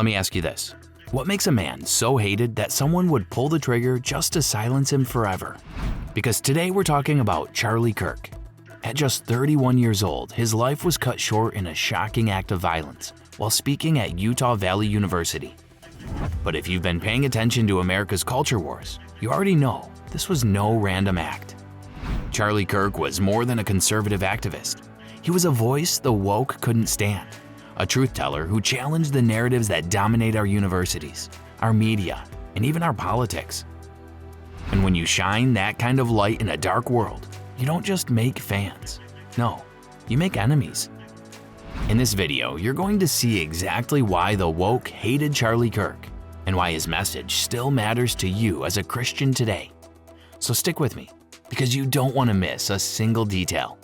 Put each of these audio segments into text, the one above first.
Let me ask you this. What makes a man so hated that someone would pull the trigger just to silence him forever? Because today we're talking about Charlie Kirk. At just 31 years old, his life was cut short in a shocking act of violence while speaking at Utah Valley University. But if you've been paying attention to America's culture wars, you already know this was no random act. Charlie Kirk was more than a conservative activist. He was a voice the woke couldn't stand, a truth teller who challenged the narratives that dominate our universities, our media, and even our politics. And when you shine that kind of light in a dark world, you don't just make fans. No, you make enemies. In this video, you're going to see exactly why the woke hated Charlie Kirk and why his message still matters to you as a Christian today. So stick with me, because you don't want to miss a single detail.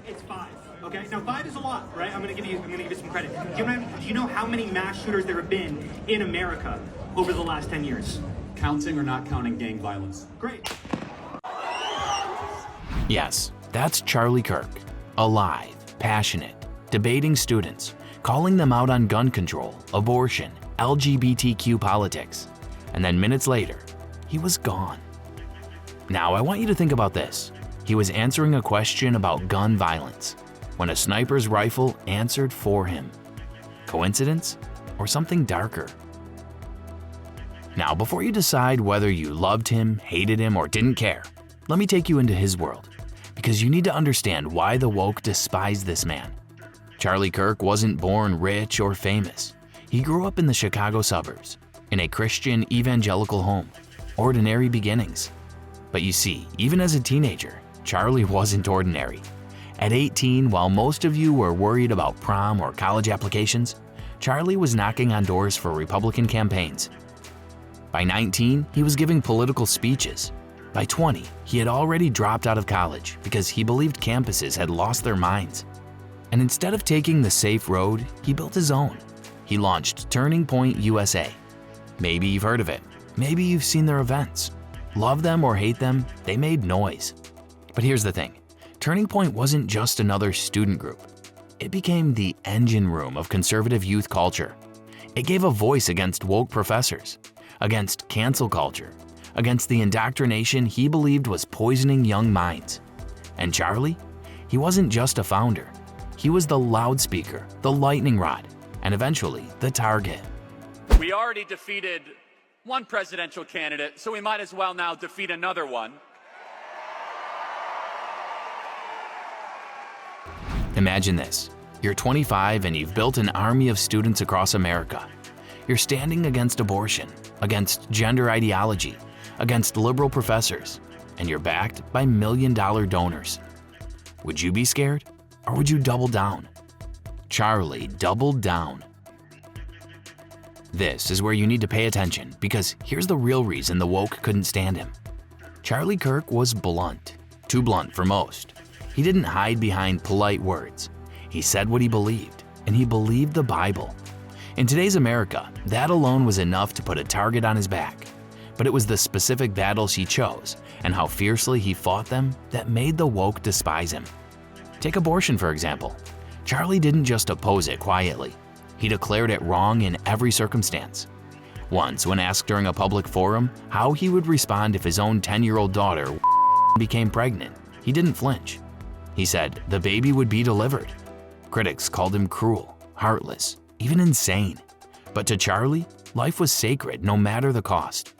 It's 5. Okay, now 5 is a lot, right? I'm gonna give you some credit. Do you know how many mass shooters there have been in America over the last 10 years? Counting or not counting gang violence? Great. Yes, that's Charlie Kirk, alive, passionate, debating students, calling them out on gun control, abortion, LGBTQ politics, and then minutes later, he was gone. Now I want you to think about this. He was answering a question about gun violence when a sniper's rifle answered for him. Coincidence or something darker? Now, before you decide whether you loved him, hated him, or didn't care, let me take you into his world, because you need to understand why the woke despise this man. Charlie Kirk wasn't born rich or famous. He grew up in the Chicago suburbs, in a Christian evangelical home, ordinary beginnings. But you see, even as a teenager, Charlie wasn't ordinary. At 18, while most of you were worried about prom or college applications, Charlie was knocking on doors for Republican campaigns. By 19, he was giving political speeches. By 20, he had already dropped out of college because he believed campuses had lost their minds. And instead of taking the safe road, he built his own. He launched Turning Point USA. Maybe you've heard of it. Maybe you've seen their events. Love them or hate them, they made noise. But here's the thing. Turning Point wasn't just another student group. It became the engine room of conservative youth culture. It gave a voice against woke professors, against cancel culture, against the indoctrination he believed was poisoning young minds. And Charlie? He wasn't just a founder. He was the loudspeaker, the lightning rod, and eventually the target. We already defeated one presidential candidate, so we might as well now defeat another one. Imagine this. You're 25 and you've built an army of students across America. You're standing against abortion, against gender ideology, against liberal professors, and you're backed by million-dollar donors. Would you be scared, or would you double down? Charlie doubled down. This is where you need to pay attention, because here's the real reason the woke couldn't stand him. Charlie Kirk was blunt, too blunt for most. He didn't hide behind polite words. He said what he believed, and he believed the Bible. In today's America, that alone was enough to put a target on his back. But it was the specific battles he chose and how fiercely he fought them that made the woke despise him. Take abortion, for example. Charlie didn't just oppose it quietly. He declared it wrong in every circumstance. Once, when asked during a public forum how he would respond if his own 10-year-old daughter became pregnant, he didn't flinch. He said the baby would be delivered. Critics called him cruel, heartless, even insane. But to Charlie, life was sacred no matter the cost.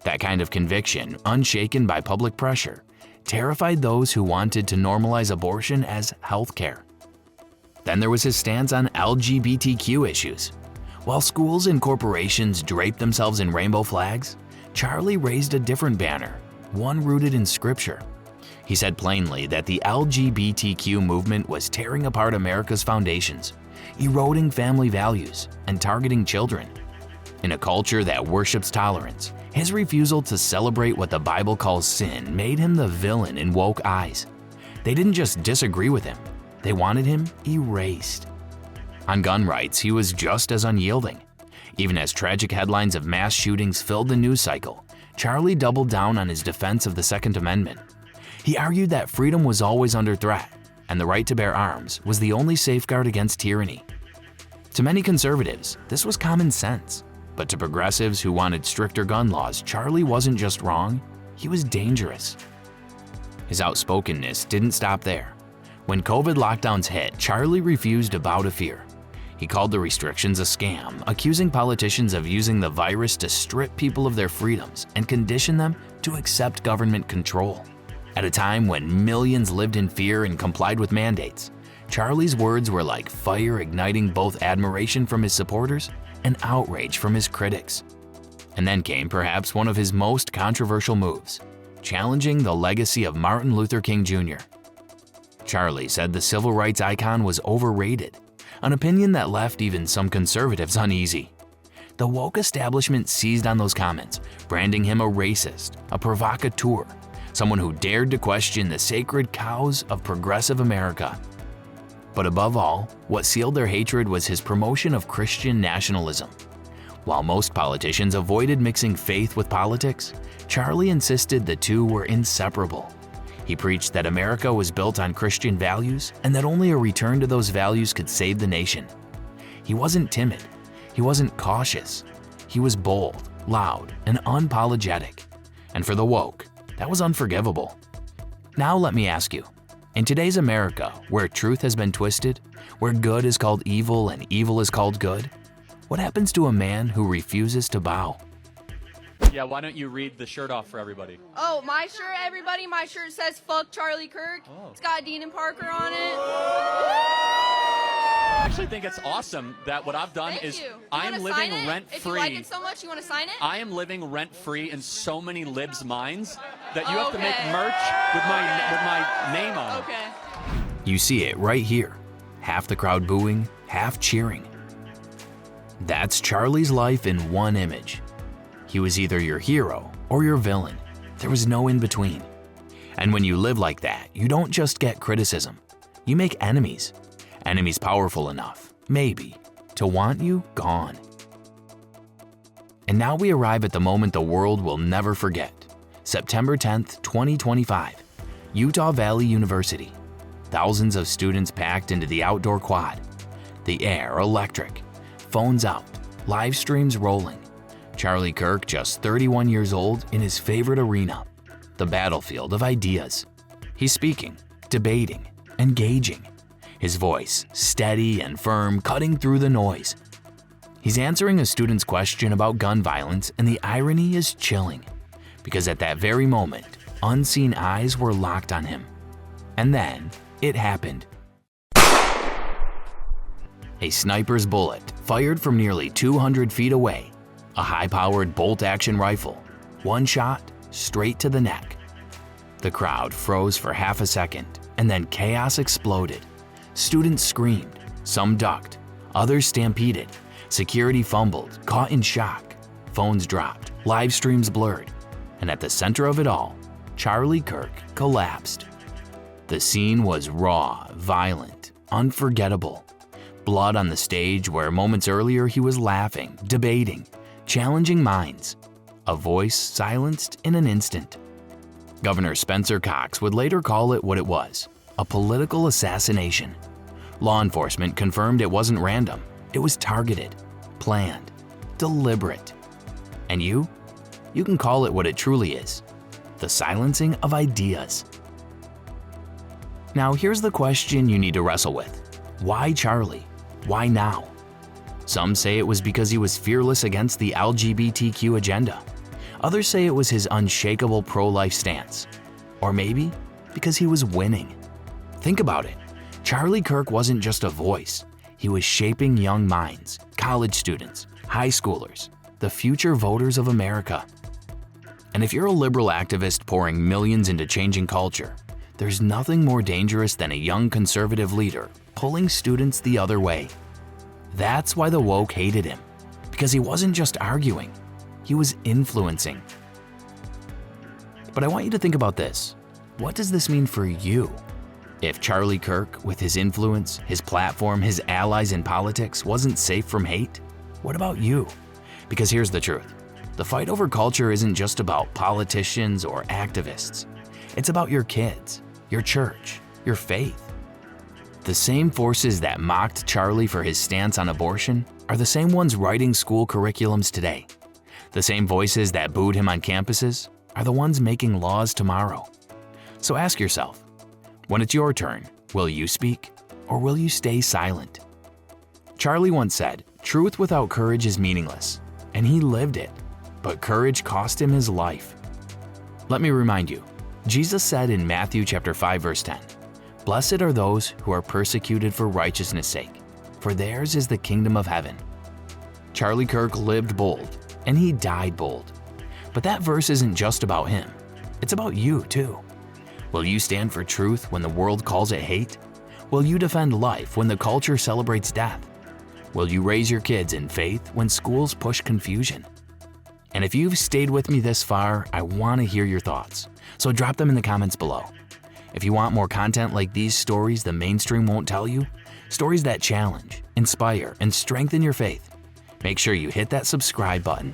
That kind of conviction, unshaken by public pressure, terrified those who wanted to normalize abortion as healthcare. Then there was his stance on LGBTQ issues. While schools and corporations draped themselves in rainbow flags, Charlie raised a different banner, one rooted in scripture. He said plainly that the LGBTQ movement was tearing apart America's foundations, eroding family values, and targeting children. In a culture that worships tolerance, his refusal to celebrate what the Bible calls sin made him the villain in woke eyes. They didn't just disagree with him, they wanted him erased. On gun rights, he was just as unyielding. Even as tragic headlines of mass shootings filled the news cycle, Charlie doubled down on his defense of the Second Amendment. He argued that freedom was always under threat, and the right to bear arms was the only safeguard against tyranny. To many conservatives, this was common sense. But to progressives who wanted stricter gun laws, Charlie wasn't just wrong, he was dangerous. His outspokenness didn't stop there. When COVID lockdowns hit, Charlie refused to bow to fear. He called the restrictions a scam, accusing politicians of using the virus to strip people of their freedoms and condition them to accept government control. At a time when millions lived in fear and complied with mandates, Charlie's words were like fire, igniting both admiration from his supporters and outrage from his critics. And then came perhaps one of his most controversial moves, challenging the legacy of Martin Luther King Jr. Charlie said the civil rights icon was overrated, an opinion that left even some conservatives uneasy. The woke establishment seized on those comments, branding him a racist, a provocateur, someone who dared to question the sacred cows of progressive America. But above all, what sealed their hatred was his promotion of Christian nationalism. While most politicians avoided mixing faith with politics, Charlie insisted the two were inseparable. He preached that America was built on Christian values and that only a return to those values could save the nation. He wasn't timid. He wasn't cautious. He was bold, loud, and unapologetic. And for the woke, that was unforgivable. Now let me ask you, in today's America, where truth has been twisted, where good is called evil and evil is called good, what happens to a man who refuses to bow? Yeah, why don't you read the shirt off for everybody? Oh, my shirt, everybody. My shirt says "Fuck Charlie Kirk." Oh. It's got Dean and Parker on it. I actually think it's awesome that what I've done Thank is you. I am living rent-free. If you like it so much, you want to sign it? I am living rent-free in so many libs' minds that you have to make Okay. merch with my name on it. Okay. You see it right here. Half the crowd booing, half cheering. That's Charlie's life in one image. He was either your hero or your villain. There was no in between. And when you live like that, you don't just get criticism. You make enemies. Enemies powerful enough, maybe, to want you gone. And now we arrive at the moment the world will never forget. September 10th, 2025, Utah Valley University. Thousands of students packed into the outdoor quad. The air electric. Phones out. Live streams rolling. Charlie Kirk, just 31 years old, in his favorite arena, the battlefield of ideas. He's speaking, debating, engaging. His voice, steady and firm, cutting through the noise. He's answering a student's question about gun violence, and the irony is chilling, because at that very moment, unseen eyes were locked on him. And then, it happened. A sniper's bullet, fired from nearly 200 feet away, a high-powered bolt-action rifle, one shot, straight to the neck. The crowd froze for half a second, and then chaos exploded. Students screamed, some ducked, others stampeded, security fumbled, caught in shock, phones dropped, live streams blurred, and at the center of it all, Charlie Kirk collapsed. The scene was raw, violent, unforgettable. Blood on the stage where moments earlier he was laughing, debating, challenging minds. A voice silenced in an instant. Governor Spencer Cox would later call it what it was, a political assassination. Law enforcement confirmed it wasn't random. It was targeted, planned, deliberate. And you can call it what it truly is, the silencing of ideas. Now here's the question you need to wrestle with. Why Charlie? Why now? Some say it was because he was fearless against the LGBTQ agenda. Others say it was his unshakable pro-life stance. Or maybe because he was winning. Think about it. Charlie Kirk wasn't just a voice. He was shaping young minds, college students, high schoolers, the future voters of America. And if you're a liberal activist pouring millions into changing culture, there's nothing more dangerous than a young conservative leader pulling students the other way. That's why the woke hated him, because he wasn't just arguing, he was influencing. But I want you to think about this. What does this mean for you? If Charlie Kirk, with his influence, his platform, his allies in politics, wasn't safe from hate, what about you? Because here's the truth. The fight over culture isn't just about politicians or activists. It's about your kids, your church, your faith, The same forces that mocked Charlie for his stance on abortion are the same ones writing school curriculums today. The same voices that booed him on campuses are the ones making laws tomorrow. So ask yourself, when it's your turn, will you speak or will you stay silent? Charlie once said, "Truth without courage is meaningless," and he lived it, but courage cost him his life. Let me remind you, Jesus said in Matthew chapter 5 verse 10, "Blessed are those who are persecuted for righteousness' sake, for theirs is the kingdom of heaven." Charlie Kirk lived bold, and he died bold. But that verse isn't just about him, it's about you too. Will you stand for truth when the world calls it hate? Will you defend life when the culture celebrates death? Will you raise your kids in faith when schools push confusion? And if you've stayed with me this far, I want to hear your thoughts, so drop them in the comments below. If you want more content like these stories the mainstream won't tell you, stories that challenge, inspire, and strengthen your faith, make sure you hit that subscribe button